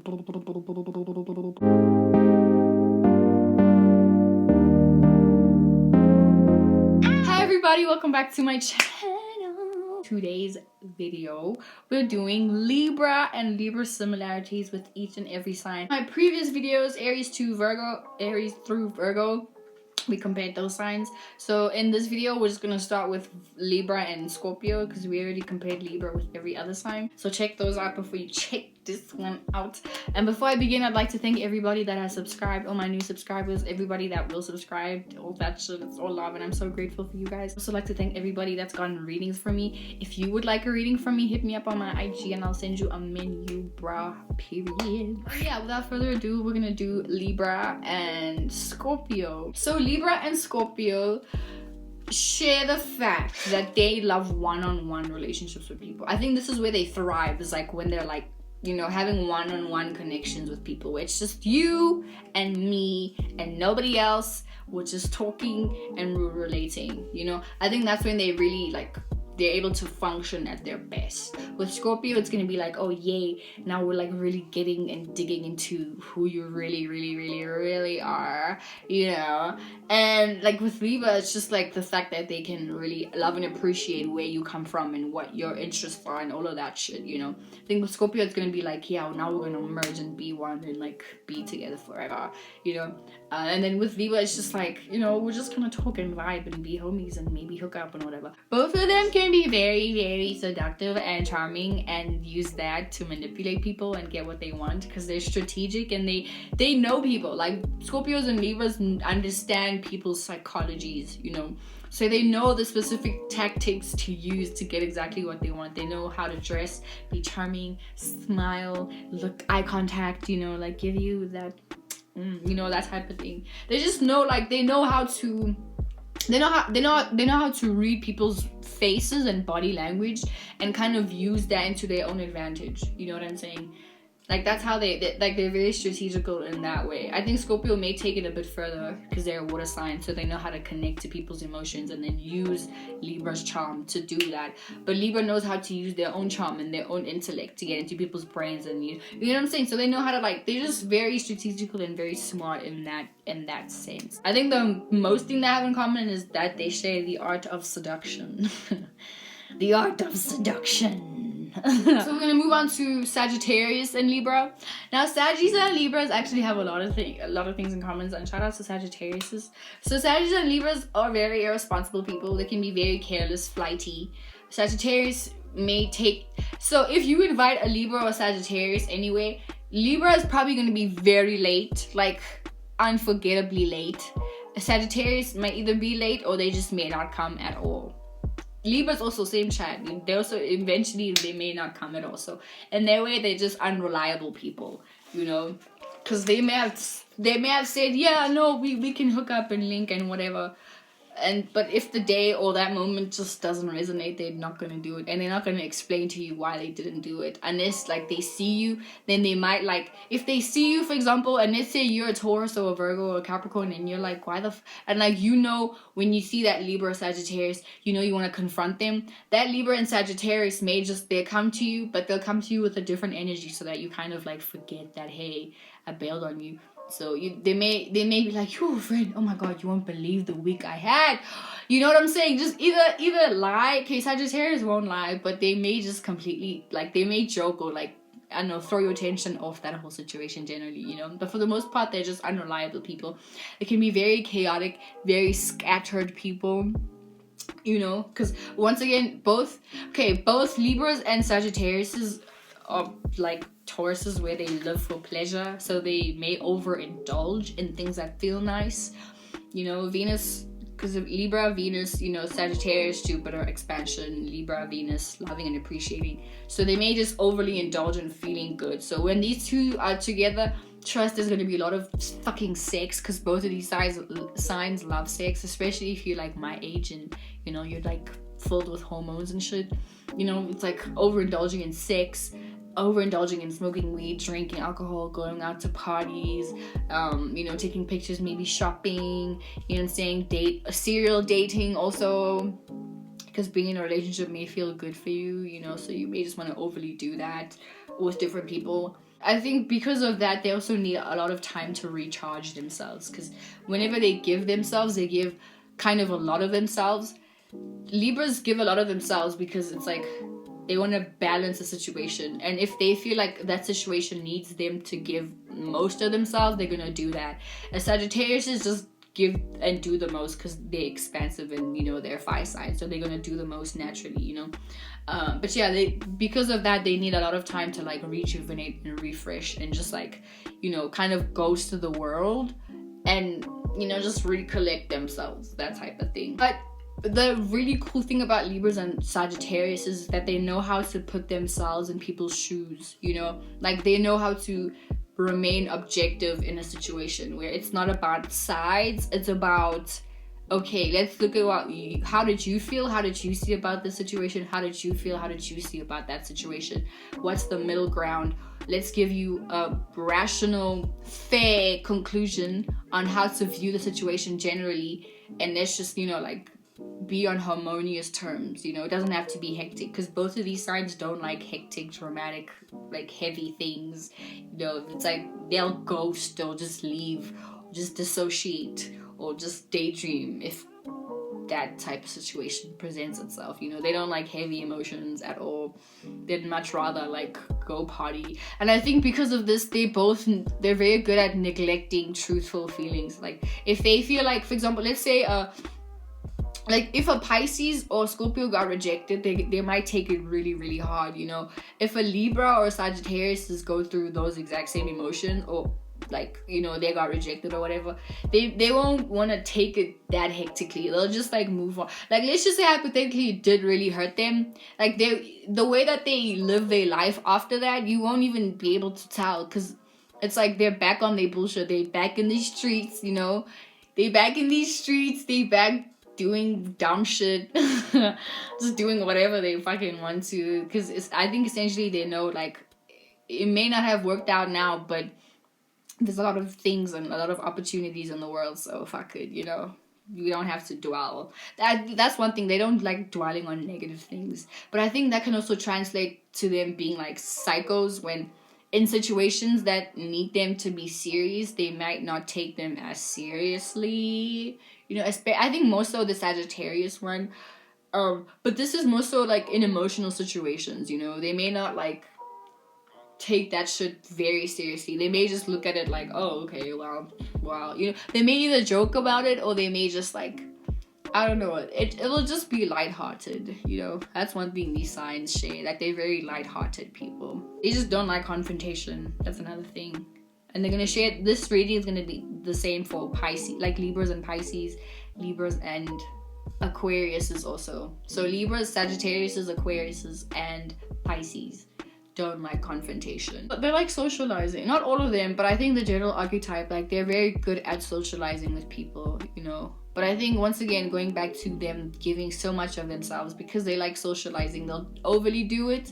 Hi everybody, welcome back to my channel. Today's video, we're doing Libra and Libra similarities with each and every sign. My previous videos, Aries to Virgo, Aries through Virgo, we compared those signs. So in this video, we're just gonna start with Libra and Scorpio because we already compared Libra with every other sign. So check those out before you check this one out. And before I begin, I'd like to thank everybody that has subscribed, all my new subscribers, everybody that will subscribe, all that shit. It's all love and I'm so grateful for you guys. I'd also like to thank everybody that's gotten readings from me. If you would like a reading from me, hit me up on my IG and I'll send you a menu, bra, period. But yeah, without further ado, we're gonna do Libra and Scorpio. So Libra and Scorpio share the fact that they love one-on-one relationships with people. I think this is where they thrive, is like when they're like, you know, having one-on-one connections with people where it's just you and me and nobody else. We're just talking and we're relating, you know. I think that's when they really like, they're able to function at their best. With Scorpio, it's gonna be like, oh yay, now we're like really getting and digging into who you really are, you know. And like with Libra, it's just like the fact that they can really love and appreciate where you come from and what your interests are and all of that shit, you know. I think with Scorpio, it's gonna be like, yeah, now we're gonna merge and be one and like be together forever, you know. And then with Libra, it's just like, you know, we're just gonna talk and vibe and be homies and maybe hook up and whatever. Both of them can be very seductive and charming and use that to manipulate people and get what they want because they're strategic and they know people. Like Scorpios and Libras understand people's psychologies, you know. So they know the specific tactics to use to get exactly what they want. They know how to dress, be charming, smile, look, eye contact, you know, like give you that, you know, that type of thing. They just know, like, they know how to read people's faces and body language and kind of use that into their own advantage. You know what I'm saying? Like that's how they're very strategical in that way. I think Scorpio may take it a bit further because they're a water sign, so they know how to connect to people's emotions and then use Libra's charm to do that. But Libra knows how to use their own charm and their own intellect to get into people's brains, and you know what I'm saying? So they know how to, like, they're just very strategical and very smart in that sense. I think the most thing they have in common is that they share the art of seduction. The art of seduction. So we're gonna move on to Sagittarius and Libra. Now Sagittarius and Libras actually have a lot of things in common, and shout out to Sagittarius. So Sagittarius and Libras are very irresponsible people. They can be very careless, flighty. Sagittarius may take, so if you invite a Libra or Sagittarius anyway, Libra is probably gonna be very late, like unforgettably late. Sagittarius might either be late or they just may not come at all. Libra's also same chat. They also eventually they may not come at all. So in their way, they're just unreliable people, you know, because they may have said, yeah, no, we can hook up and link and whatever. But if the day or that moment just doesn't resonate, they're not gonna do it, and they're not gonna explain to you why they didn't do it unless like they see you. Then they might, like, if they see you, for example, and let's say you're a Taurus or a Virgo or a Capricorn, and you're like, why the and like, you know, when you see that Libra or Sagittarius, you know, you want to confront them. That Libra and Sagittarius may just, they'll come to you, but they'll come to you with a different energy so that you kind of like forget that, hey, I bailed on you. So they may be like, yo, friend, oh my god, you won't believe the week I had. You know what I'm saying? Just either lie. Okay, Sagittarius won't lie, but they may just completely, like, they may joke or like, I don't know, throw your attention off that whole situation generally, you know. But for the most part, they're just unreliable people. They can be very chaotic, very scattered people, you know, because once again, both Libras and Sagittarius are like Tauruses where they live for pleasure, so they may overindulge in things that feel nice, you know. Venus, because of Libra, Venus, you know, Sagittarius, Jupiter, expansion, Libra, Venus, loving and appreciating, so they may just overly indulge in feeling good. So when these two are together, trust there's going to be a lot of fucking sex, because both of these signs love sex, especially if you're like my age and, you know, you're like filled with hormones and shit, you know. It's like overindulging in sex, overindulging in smoking weed, drinking alcohol, going out to parties, you know, taking pictures, maybe shopping, you know what I'm saying, serial dating also, because being in a relationship may feel good for you, you know, so you may just want to overly do that. with different people. I think because of that, they also need a lot of time to recharge themselves, because whenever they give themselves, they give kind of a lot of themselves. Libras give a lot of themselves because it's like they want to balance the situation, and if they feel like that situation needs them to give most of themselves, they're gonna do that. And Sagittarius is just give and do the most because they're expansive and, you know, they're fire signs, so they're gonna do the most naturally, you know. But yeah, because of that, they need a lot of time to like rejuvenate and refresh and just like, you know, kind of ghost to the world and, you know, just recollect themselves, that type of thing. But the really cool thing about Libras and Sagittarius is that they know how to put themselves in people's shoes, you know, like they know how to remain objective in a situation where it's not about sides, it's about, okay, let's look at how did you feel, how did you see about this situation, how did you feel, how did you see about that situation, what's the middle ground, let's give you a rational, fair conclusion on how to view the situation generally, and let's just, you know, like be on harmonious terms, you know. It doesn't have to be hectic, because both of these signs don't like hectic, dramatic, like heavy things, you know. It's like they'll ghost, they'll just leave, just dissociate, or just daydream if that type of situation presents itself, you know. They don't like heavy emotions at all. They'd much rather like go party. And I think because of this, they're very good at neglecting truthful feelings. Like if they feel like, for example, let's say like if a Pisces or Scorpio got rejected, they might take it really, really hard, you know. If a Libra or a Sagittarius just go through those exact same emotions, or like, you know, they got rejected or whatever, they won't want to take it that hectically. They'll just like move on. Like let's just say hypothetically it did really hurt them, like the way that they live their life after that, you won't even be able to tell, because it's like they're back on their bullshit. They back in these streets, you know. They back doing dumb shit, just doing whatever they fucking want to, because I think essentially they know like it may not have worked out now, but there's a lot of things and a lot of opportunities in the world, so fuck it, you know. You don't have to dwell. That's one thing, they don't like dwelling on negative things. But I think that can also translate to them being like psychos, when in situations that need them to be serious, they might not take them as seriously, you know. I think more so the Sagittarius one, but this is more so like in emotional situations, you know. They may not like take that shit very seriously. They may just look at it like, oh, okay, well, you know. They may either joke about it, or they may just like, I don't know, it will just be lighthearted, you know. That's one thing these signs share, like they're very lighthearted people. They just don't like confrontation. That's another thing. And they're gonna share, this reading is gonna be the same for Pisces, like Libras and Pisces, Libras and Aquariuses also. So Libras, Sagittariuses, Aquariuses, and Pisces don't like confrontation. But they like socializing. Not all of them, but I think the general archetype, like they're very good at socializing with people, you know. But I think once again, going back to them giving so much of themselves because they like socializing, they'll overly do it,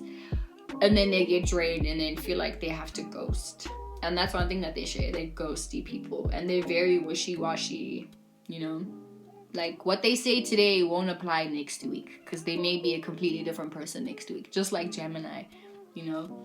and then they get drained and then feel like they have to ghost. And that's one thing that they share. They're ghosty people, and they're very wishy-washy, you know. Like what they say today won't apply next week, because they may be a completely different person next week, just like Gemini, you know.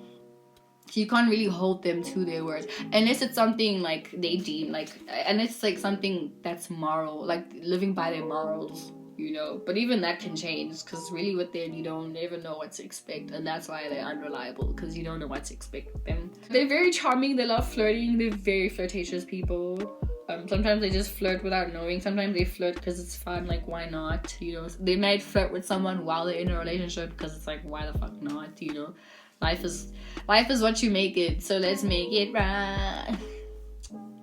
So you can't really hold them to their words unless it's something like they deem like, and it's like something that's moral, like living by their morals, you know. But even that can change, because really with them you don't ever know what to expect, and that's why they're unreliable, because you don't know what to expect with them. They're very charming, they love flirting, they're very flirtatious people. Sometimes they just flirt without knowing. Sometimes they flirt because it's fun, like why not, you know. They might flirt with someone while they're in a relationship because it's like, why the fuck not, you know. Life is what you make it, so let's make it right.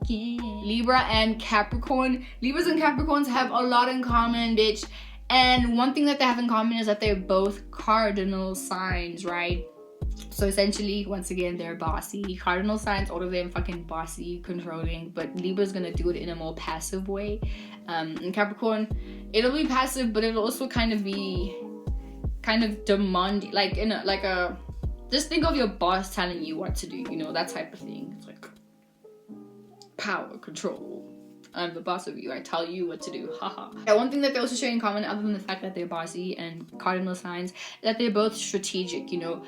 Yeah. Libra and Capricorn. Libras and Capricorns have a lot in common, bitch. And one thing that they have in common is that they're both cardinal signs, right? So essentially, once again, they're bossy. Cardinal signs, all of them fucking bossy, controlling. But Libra's gonna do it in a more passive way. In Capricorn, it'll be passive, but it'll also kind of be demanding, like in a just think of your boss telling you what to do, you know, that type of thing. It's like power, control. I'm the boss of you. I tell you what to do. Haha. Yeah, one thing that they also share in common, other than the fact that they're bossy and cardinal signs, that they're both strategic, you know.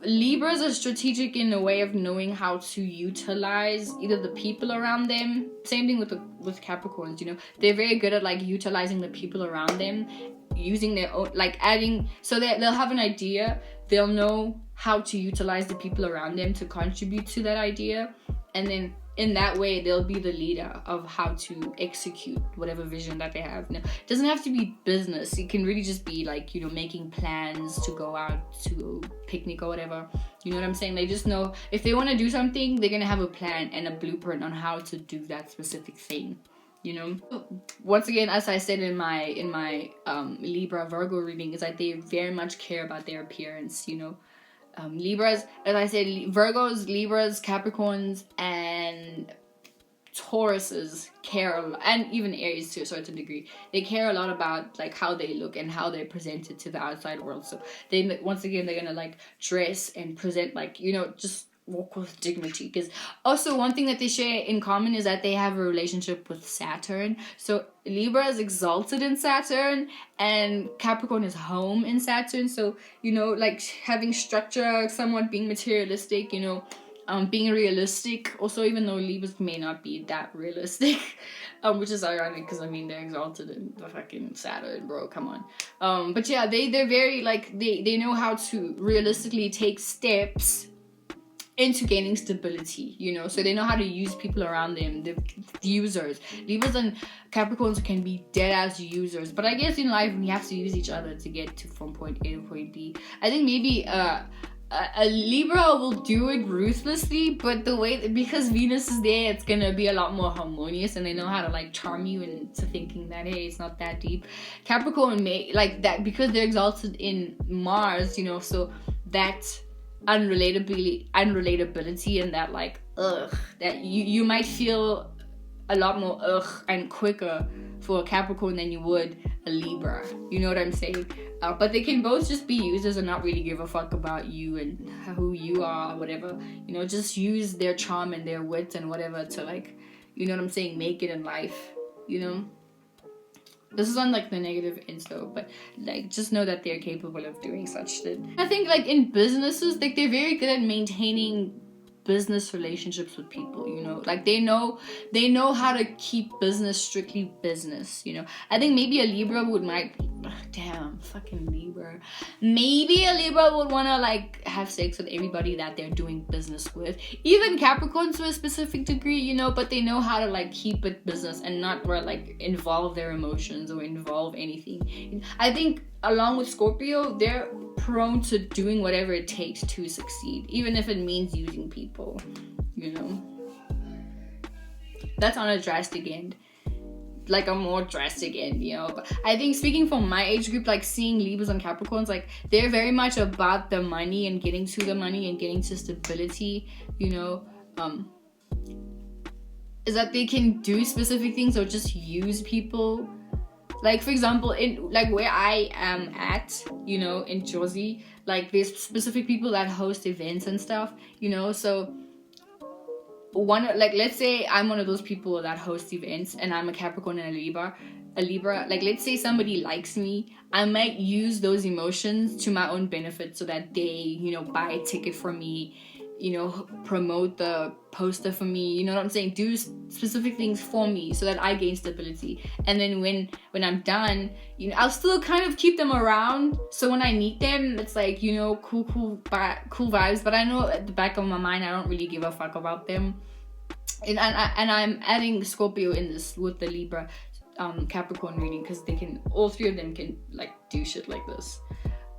Libras are strategic in a way of knowing how to utilize either the people around them. Same thing with Capricorns, you know. They're very good at like utilizing the people around them, using their own, like adding, so that they'll have an idea, they'll know how to utilize the people around them to contribute to that idea, and then in that way they'll be the leader of how to execute whatever vision that they have. Now, it doesn't have to be business, it can really just be like, you know, making plans to go out to a picnic or whatever, you know what I'm saying? They just know if they want to do something, they're gonna have a plan and a blueprint on how to do that specific thing, you know. Once again, as I said in my Libra Virgo reading, is that they very much care about their appearance, you know. Libras, as I said, Virgos, Libras, Capricorns, and Tauruses care a lot, and even Aries to a certain degree. They care a lot about like how they look and how they're presented to the outside world. So they, once again, they're gonna like dress and present like, you know, just walk with dignity. Because also one thing that they share in common is that they have a relationship with Saturn. So Libra is exalted in Saturn and Capricorn is home in Saturn. So, you know, like having structure, somewhat being materialistic, you know, being realistic. Also, even though Libras may not be that realistic, which is ironic because I mean they're exalted in the fucking Saturn, bro. Come on. But yeah, they're very like they know how to realistically take steps into gaining stability, you know, so they know how to use people around them, the users. Libras and Capricorns can be dead ass users, but I guess in life we have to use each other to get to from point A to point B. I think maybe a Libra will do it ruthlessly, but the way, because Venus is there, it's gonna be a lot more harmonious, and they know how to like charm you into thinking that, hey, it's not that deep. Capricorn may like that because they're exalted in Mars, you know, so that unrelatability and that like that you might feel a lot more and quicker for a Capricorn than you would a Libra, you know what I'm saying? But they can both just be users and not really give a fuck about you and who you are or whatever, you know, just use their charm and their wit and whatever to like, you know what I'm saying, make it in life, you know. This is on like the negative insto, but like just know that they're capable of doing such shit. I think like in businesses, like they're very good at maintaining business relationships with people, you know, like they know how to keep business strictly business, you know. I think maybe a Libra maybe a Libra would want to like have sex with everybody that they're doing business with, even Capricorns to a specific degree, you know, but they know how to like keep it business and not like involve their emotions or involve anything. I think along with Scorpio, they're prone to doing whatever it takes to succeed, even if it means using people, you know. That's on a drastic end, like a more drastic end, you know. But I think speaking from my age group, like seeing Libras and Capricorns, like they're very much about the money and getting to the money and getting to stability, you know. Is that they can do specific things or just use people. Like, for example, in like where I am at, you know, in Jersey, like there's specific people that host events and stuff, you know. So let's say I'm one of those people that host events and I'm a Capricorn and a Libra, like let's say somebody likes me, I might use those emotions to my own benefit so that they, you know, buy a ticket for me, you know, promote the poster for me, you know what I'm saying, do specific things for me so that I gain stability. And then when I'm done, you know, I'll still kind of keep them around, so when I meet them, it's like, you know, cool vibes, but I know at the back of my mind I don't really give a fuck about them. And I'm adding Scorpio in this with the Libra Capricorn reading, because they can, all three of them can like do shit like this.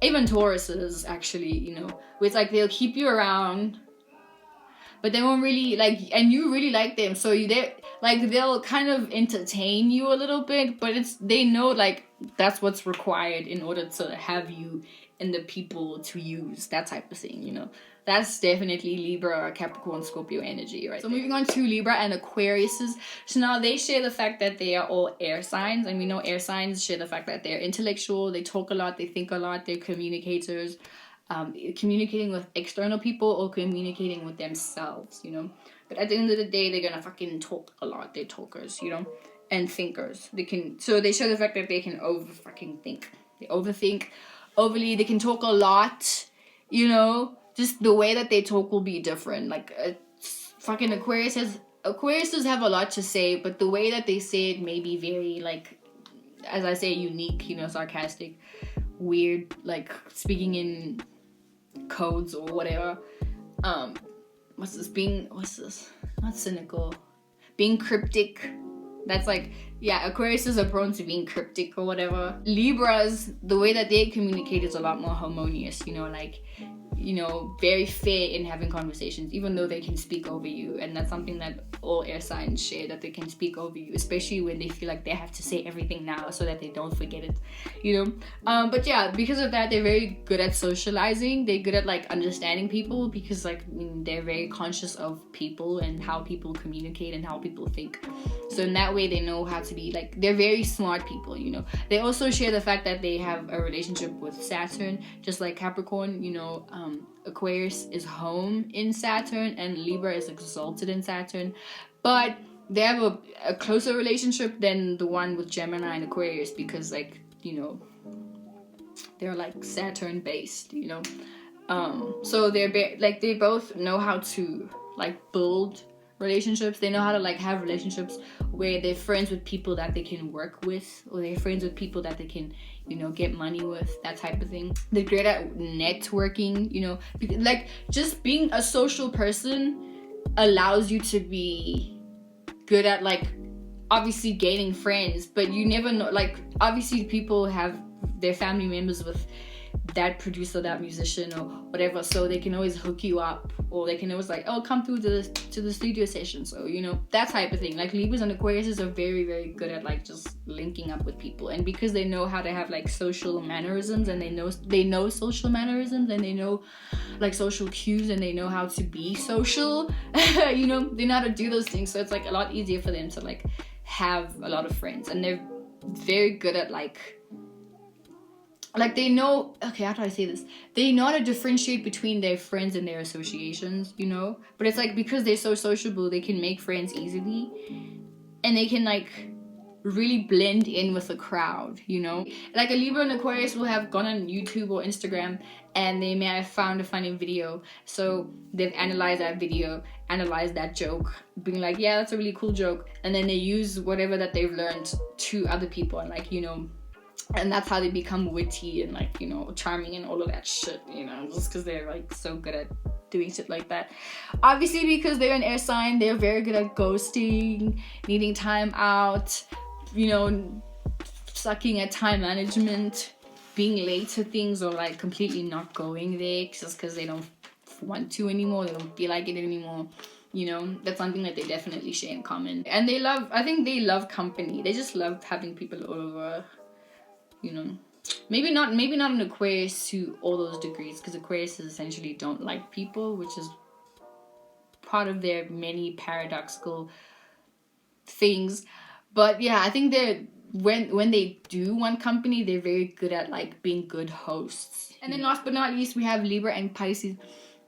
Even Tauruses, actually, you know, where it's like they'll keep you around, but they won't really like, and you really like them, so they'll kind of entertain you a little bit, but they know like that's what's required in order to have you and the people to use, that type of thing, you know. That's definitely Libra, Capricorn, Scorpio energy, right? So moving on to Libra and Aquariuses. So now they share the fact that they are all air signs, and we know air signs share the fact that they're intellectual, they talk a lot, they think a lot, they're communicators, communicating with external people or communicating with themselves, you know. But at the end of the day, they're gonna fucking talk a lot. They're talkers, you know, and thinkers. So they show the fact that they can think. They overthink overly. They can talk a lot. you know, just the way that they talk will be different. Like fucking Aquariuses have a lot to say, but the way that they say it may be very, like, as I say, unique, you know, sarcastic, weird, like speaking in codes or whatever. What's this? Not cynical. Being cryptic. That's like, yeah, Aquariuses are prone to being cryptic or whatever. Libras, the way that they communicate is a lot more harmonious, you know, like, you know, very fair in having conversations, even though they can speak over you. And that's something that all air signs share, that they can speak over you, especially when they feel like they have to say everything now so that they don't forget it, you know. But yeah, because of that, they're very good at socializing. They're good at like understanding people, because like, I mean, they're very conscious of people and how people communicate and how people think. So in that way, they know how to be like, they're very smart people, you know. They also share the fact that they have a relationship with Saturn, just like Capricorn, you know. Aquarius is home in Saturn and Libra is exalted in Saturn, but they have a closer relationship than the one with Gemini and Aquarius, because, like, you know, they're like Saturn based, you know. So like they both know how to like build relationships. They know how to like have relationships where they're friends with people that they can work with, or they're friends with people that they can, you know, get money with, that type of thing. They're great at networking, you know, like just being a social person allows you to be good at like obviously gaining friends, but you never know, like obviously people have their family members with that producer, that musician or whatever, so they can always hook you up, or they can always like, oh, come through to the studio session. So, you know, that type of thing. Like Libras and Aquariuses are very, very good at like just linking up with people, and because they know how to have like social mannerisms, and they know social mannerisms, and they know like social cues, and they know how to be social, you know, they know how to do those things. So it's like a lot easier for them to like have a lot of friends, and they're very good at like they know, okay, how do I say this? They know how to differentiate between their friends and their associations, you know? But it's like, because they're so sociable, they can make friends easily. And they can like really blend in with the crowd, you know? Like a Libra and Aquarius will have gone on YouTube or Instagram, and they may have found a funny video. So they've analyzed that video, analyzed that joke, being like, yeah, that's a really cool joke. And then they use whatever that they've learned to other people, and like, you know, and that's how they become witty and like, you know, charming and all of that shit, you know, just because they're like so good at doing shit like that. Obviously, because they're an air sign, they're very good at ghosting, needing time out, you know, sucking at time management, being late to things, or like completely not going there just because they don't want to anymore, they don't feel like it anymore. You know, that's something that they definitely share in common. And I think they love company. They just love having people over. You know, maybe not an Aquarius to all those degrees, because Aquariuses essentially don't like people, which is part of their many paradoxical things. But yeah, I think they're when they do want company, they're very good at like being good hosts. And then last but not least, we have Libra and Pisces.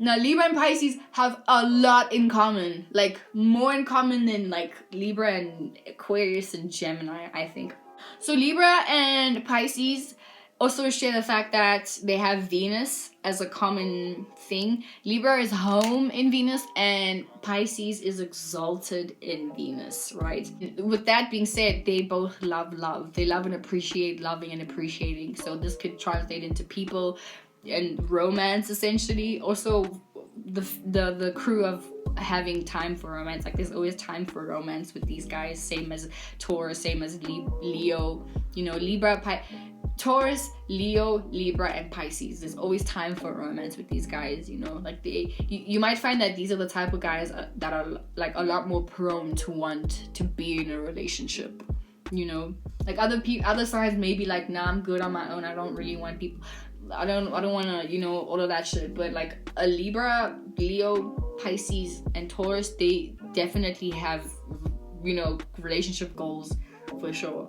Now, Libra and Pisces have a lot in common, like more in common than like Libra and Aquarius and Gemini, I think. So Libra and Pisces also share the fact that they have Venus as a common thing. Libra is home in Venus and Pisces is exalted in Venus, right? With that being said, they both love love. They love and appreciate loving and appreciating. So this could translate into people and romance, essentially. Also, the crew of having time for romance, like there's always time for romance with these guys, same as Taurus, same as Leo, you know, Taurus, Leo, Libra, and Pisces. There's always time for romance with these guys, you know, like you might find that these are the type of guys that are like a lot more prone to want to be in a relationship, you know. Like other signs may be like, nah, I'm good on my own, I don't really want people, I don't want to, you know, all of that shit. But like a Libra, Leo, Pisces, and Taurus, they definitely have, you know, relationship goals for sure.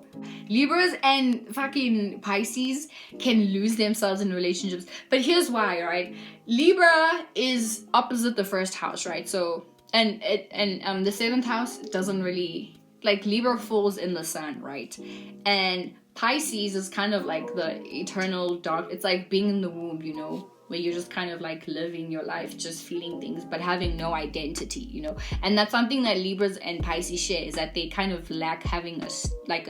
Libras and fucking Pisces can lose themselves in relationships, but here's why, right? Libra is opposite the first house, right? So and the seventh house doesn't really, like, Libra falls in the sun, right? And Pisces is kind of like the eternal dark. It's like being in the womb, you know, where you're just kind of like living your life, just feeling things, but having no identity, you know. And that's something that Libras and Pisces share, is that they kind of lack having a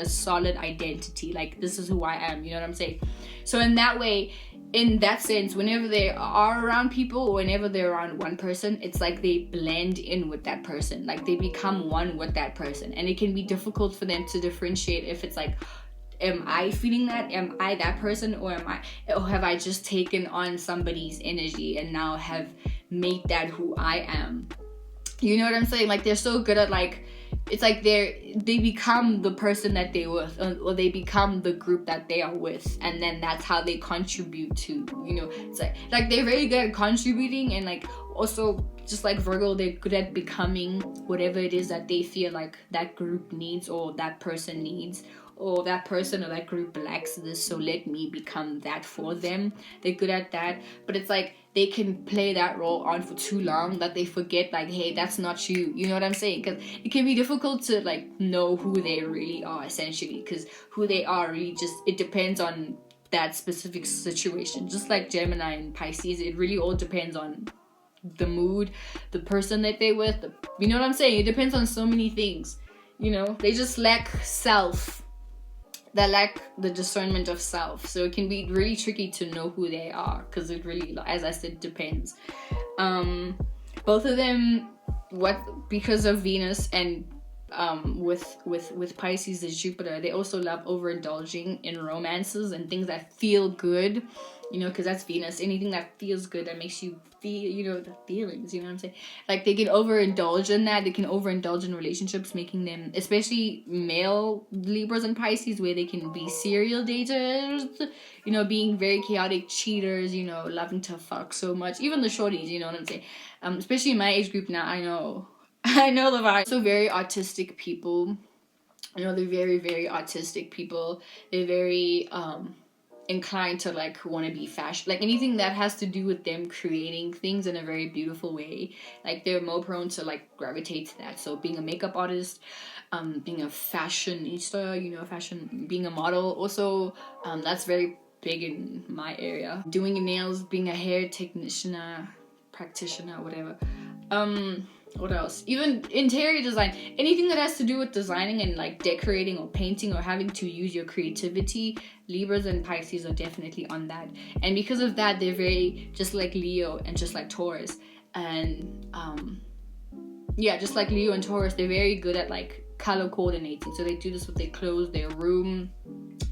solid identity, like this is who I am, you know what I'm saying? So in that way, in that sense, whenever they are around people, or whenever they're around one person, it's like they blend in with that person, like they become one with that person. And it can be difficult for them to differentiate if it's like, am I feeling that? Am I that person? Or have I just taken on somebody's energy and now have made that who I am? You know what I'm saying? Like they're so good at like, it's like they become the person that they were, or they become the group that they are with, and then that's how they contribute to, you know. It's like they're very good at contributing, and like also just like Virgo, they're good at becoming whatever it is that they feel like that group needs, or that person needs, or that person or that group lacks this, so let me become that for them. They're good at that. But it's like they can play that role on for too long that they forget, like, hey, that's not you. You know what I'm saying? Because it can be difficult to like know who they really are, essentially, because who they are really just, it depends on that specific situation. Just like Gemini and Pisces, it really all depends on the mood, the person that they're with, you know what I'm saying? It depends on so many things, you know. They just lack self. They lack the discernment of self, so it can be really tricky to know who they are, because it really, as I said, depends. Both of them, because of Venus and with Pisces is Jupiter, they also love overindulging in romances and things that feel good, you know, because that's Venus. Anything that feels good, that makes you feel, you know, the feelings, you know what I'm saying? Like they can overindulge in that. They can overindulge in relationships, making them, especially male Libras and Pisces, where they can be serial daters, you know, being very chaotic cheaters, you know, loving to fuck so much. Even the shorties, you know what I'm saying? Especially in my age group now, I know the vibe. So very autistic people, you know, they're very, very autistic people. They're very inclined to like want to be fashion, like anything that has to do with them creating things in a very beautiful way, like they're more prone to like gravitate to that. So being a makeup artist, being a fashionista, you know, fashion, being a model also, that's very big in my area. Doing nails, being a hair technician, practitioner, whatever. What else? Even interior design, anything that has to do with designing and like decorating or painting or having to use your creativity, Libras and Pisces are definitely on that. And because of that, they're very, just like Leo and just like Taurus, and yeah, just like Leo and Taurus, they're very good at like color coordinating. So they do this with their clothes, their room,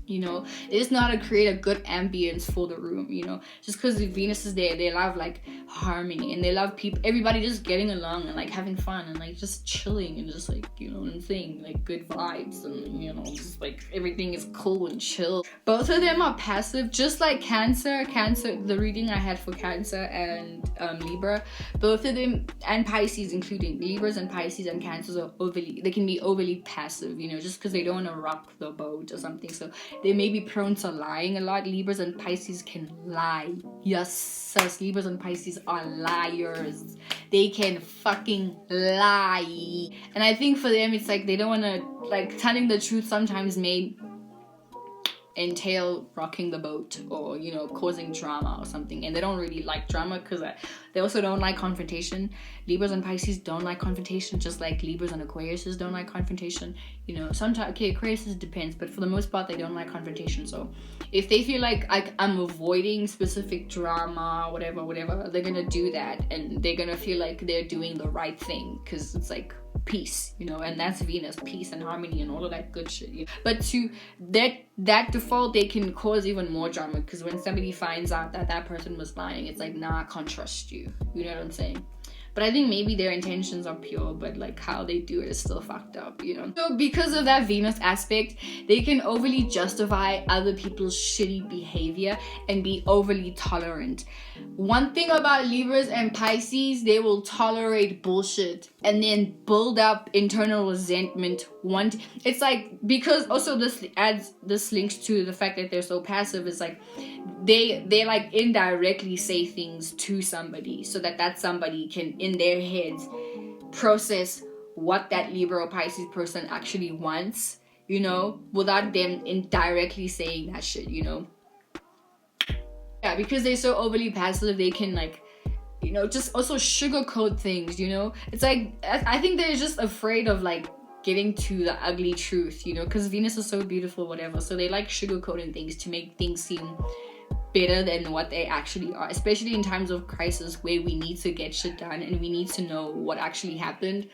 you know. They just know how to create a good ambience for the room, you know. Just because Venus is there, they love like harmony, and they love people, everybody just getting along and like having fun and like just chilling and just like, you know what I'm saying, like good vibes, and you know, just like everything is cool and chill. Both of them are passive, just like Cancer, the reading I had for Cancer and Libra, both of them, and Pisces, including Libras and Pisces and Cancers, are they can be overly passive, you know, just because they don't want to rock the boat or something. So they may be prone to lying a lot. Libras and Pisces can lie. Yes, Libras and Pisces are liars. They can fucking lie. And I think for them, it's like they don't want to, like, telling the truth sometimes may entail rocking the boat, or, you know, causing drama or something. And they don't really like drama because they also don't like confrontation. Libras and Pisces don't like confrontation, just like Libras and Aquariuses don't like confrontation, you know. Sometimes, okay, Aquariuses depends, but for the most part they don't like confrontation. So if they feel like I'm avoiding specific drama, whatever, they're gonna do that, and they're gonna feel like they're doing the right thing because it's like peace, you know, and that's Venus, peace and harmony and all of that good shit, you know? But to that default, they can cause even more drama, because when somebody finds out that person was lying, it's like, nah, I can't trust you, you know what I'm saying? But I think maybe their intentions are pure, but like how they do it is still fucked up, you know? So because of that Venus aspect, they can overly justify other people's shitty behavior and be overly tolerant. One thing about Libras and Pisces, they will tolerate bullshit and then build up internal resentment. It's like, because also this links to the fact that they're so passive, is like they like indirectly say things to somebody so that somebody can in their heads process what that Libra or Pisces person actually wants, you know, without them indirectly saying that shit, you know. Yeah, because they're so overly passive, they can like, you know, just also sugarcoat things, you know. It's like, I think they're just afraid of like getting to the ugly truth, you know, because Venus is so beautiful, whatever. So they like sugarcoating things to make things seem better than what they actually are, especially in times of crisis where we need to get shit done and we need to know what actually happened.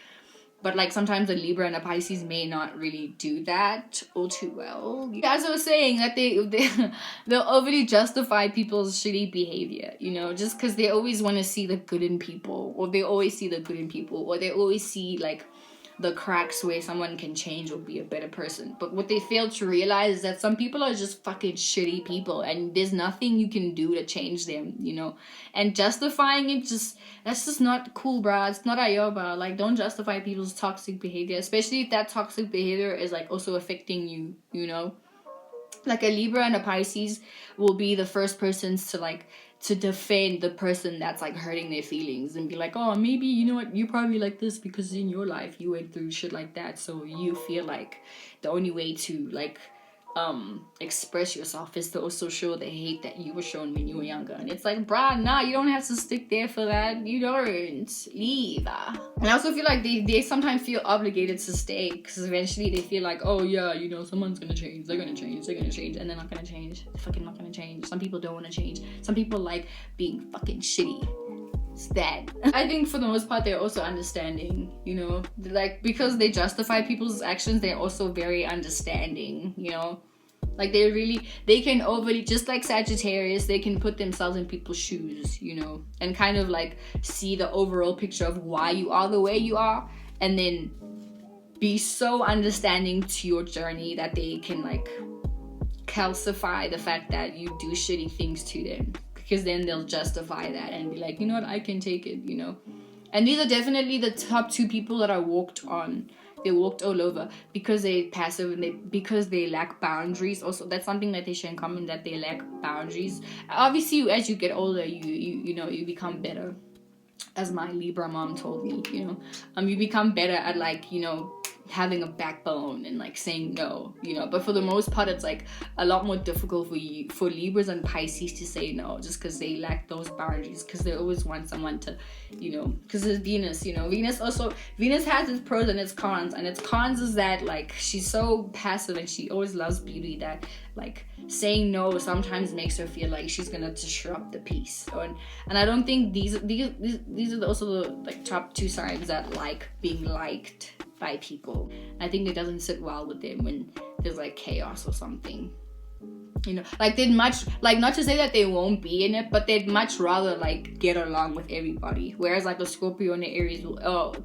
But like sometimes a Libra and a Pisces may not really do that all too well. As I was saying, that they'll overly justify people's shitty behavior, you know, just because they always want to see the good in people, or they always see the good in people, or they always see like the cracks where someone can change or be a better person. But what they fail to realize is that some people are just fucking shitty people and there's nothing you can do to change them, you know. And justifying it, that's just not cool, bruh. It's not ayoba. Like, don't justify people's toxic behavior, especially if that toxic behavior is like also affecting you, you know. Like a Libra and a Pisces will be the first persons to like to defend the person that's like hurting their feelings and be like, oh, maybe, you know what, you probably like this because in your life you went through shit like that, so you feel like the only way to like express yourself is to also show the hate that you were shown when you were younger. And it's like, bruh, nah, you don't have to stick there for that. You don't. Leave. And I also feel like they sometimes feel obligated to stay because eventually they feel like, oh yeah, you know, someone's gonna change, they're gonna change, and they're not gonna change. They're fucking not gonna change. Some people don't want to change. Some people like being fucking shitty. It's that. I think for the most part they're also understanding, you know, like because they justify people's actions, they're also very understanding, you know. Like they can overly, just like Sagittarius, they can put themselves in people's shoes, you know, and kind of like see the overall picture of why you are the way you are, and then be so understanding to your journey that they can like calcify the fact that you do shitty things to them, because then they'll justify that and be like, you know what, I can take it, you know. And these are definitely the top two people that I walked on. They walked all over because they're passive and because they lack boundaries. Also, that's something that they share in common, that they lack boundaries. Obviously, as you get older, you know, you become better. As my Libra mom told me, you know, you become better at like, you know, having a backbone and like saying no, you know. But for the most part, it's like a lot more difficult for Libras and Pisces to say no, just because they lack those boundaries, because they always want someone to, you know, because it's Venus, you know. Venus has its pros and its cons, and its cons is that like she's so passive and she always loves beauty that like saying no sometimes makes her feel like she's gonna disrupt the peace. And I don't think these are also the like top two signs that like being liked by people. I think it doesn't sit well with them when there's like chaos or something, you know. Like they'd much, like, not to say that they won't be in it, but they'd much rather like get along with everybody, whereas like a Scorpio and the Aries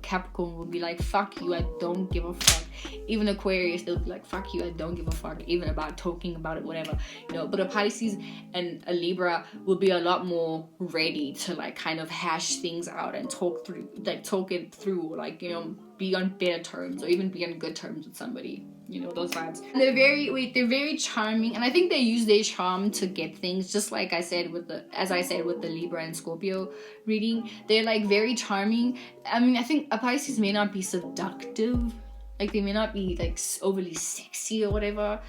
Capricorn will be like, fuck you, I don't give a fuck. Even Aquarius, they'll be like, fuck you, I don't give a fuck, even about talking about it, whatever, you know. But a Pisces and a Libra will be a lot more ready to like kind of hash things out and talk it through, like, you know, be on better terms or even be on good terms with somebody, you know, those vibes. And they're very charming, and I think they use their charm to get things, just like I said with the Libra and Scorpio reading. They're like very charming. I mean, I think a Pisces may not be seductive, like they may not be like overly sexy or whatever,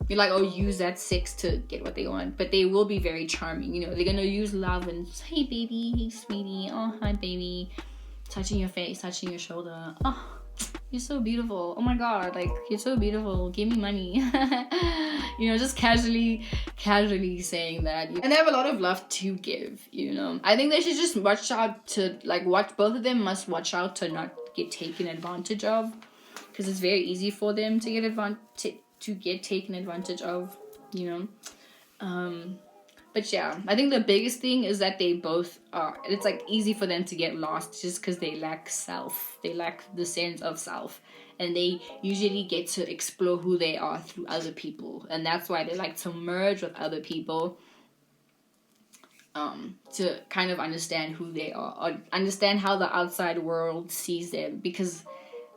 you're like, oh, use that sex to get what they want, but they will be very charming, you know. They're gonna use love and, hey baby, hey sweetie, oh hi baby, touching your face, touching your shoulder, oh, you're so beautiful, oh my god, like, you're so beautiful, give me money. You know, just casually saying that. And they have a lot of love to give, you know. I think they should just watch out to, like, both of them must watch out to not get taken advantage of, because it's very easy for them to get taken advantage of, you know. But yeah, I think the biggest thing is that they both are, it's like easy for them to get lost just because they lack the sense of self, and they usually get to explore who they are through other people, and that's why they like to merge with other people, to kind of understand who they are, or understand how the outside world sees them, because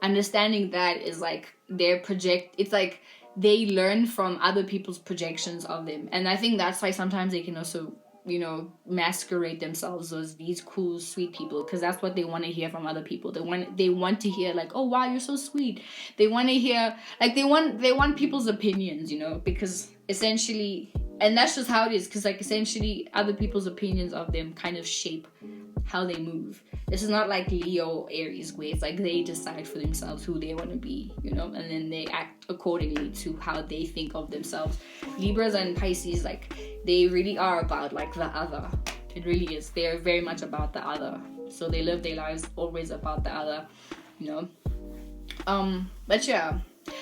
understanding that is like it's like they learn from other people's projections of them. And I think that's why sometimes they can also, you know, masquerade themselves as these cool, sweet people, because that's what they want to hear from other people. They want to hear like, oh wow, you're so sweet. They want to hear, like, they want people's opinions, you know, because essentially And that's just how it is, because like essentially other people's opinions of them kind of shape how they move. This is not like Leo or Aries, where it's like they decide for themselves who they want to be, you know, and then they act accordingly to how they think of themselves. Libras and Pisces, like, they really are about like the other. It really is. They're very much about the other. So they live their lives always about the other, you know. But yeah.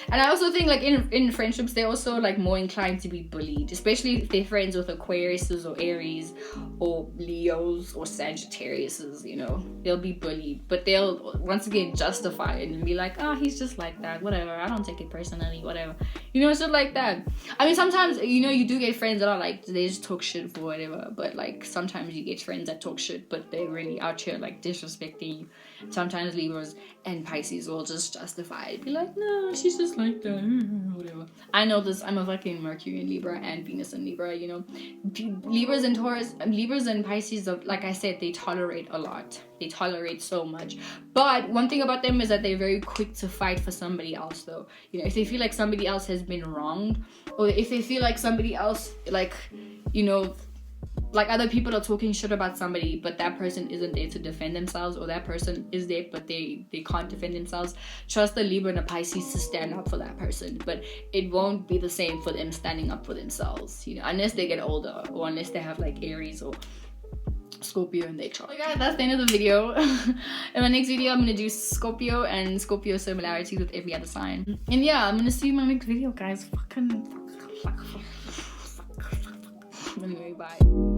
And I also think like in friendships, they're also like more inclined to be bullied, especially if they're friends with Aquariuses or Aries or Leos or Sagittariuses, you know. They'll be bullied, but they'll once again justify it and be like, oh, he's just like that, whatever, I don't take it personally, whatever, you know, shit like that. I mean, sometimes, you know, you do get friends that are like, they just talk shit for whatever, but like sometimes you get friends that talk shit but they're really out here like disrespecting you. Sometimes Libras and Pisces will just justify it, be like, no, she's just like that, whatever. I know this, I'm a fucking Mercury in Libra and Venus in Libra, you know. Libras and Taurus, Libras and Pisces, like I said, they tolerate a lot. They tolerate so much. But one thing about them is that they're very quick to fight for somebody else, though. You know, if they feel like somebody else has been wronged, or if they feel like somebody else, like, you know, like other people are talking shit about somebody, but that person isn't there to defend themselves, or that person is there but they can't defend themselves, trust the Libra and the Pisces to stand up for that person. But it won't be the same for them standing up for themselves, you know, unless they get older, or unless they have like Aries or Scorpio in their chart. So guys, that's the end of the video. In my next video, I'm gonna do Scorpio and Scorpio similarities with every other sign. And yeah, I'm gonna see you in my next video, guys. Anyway, bye.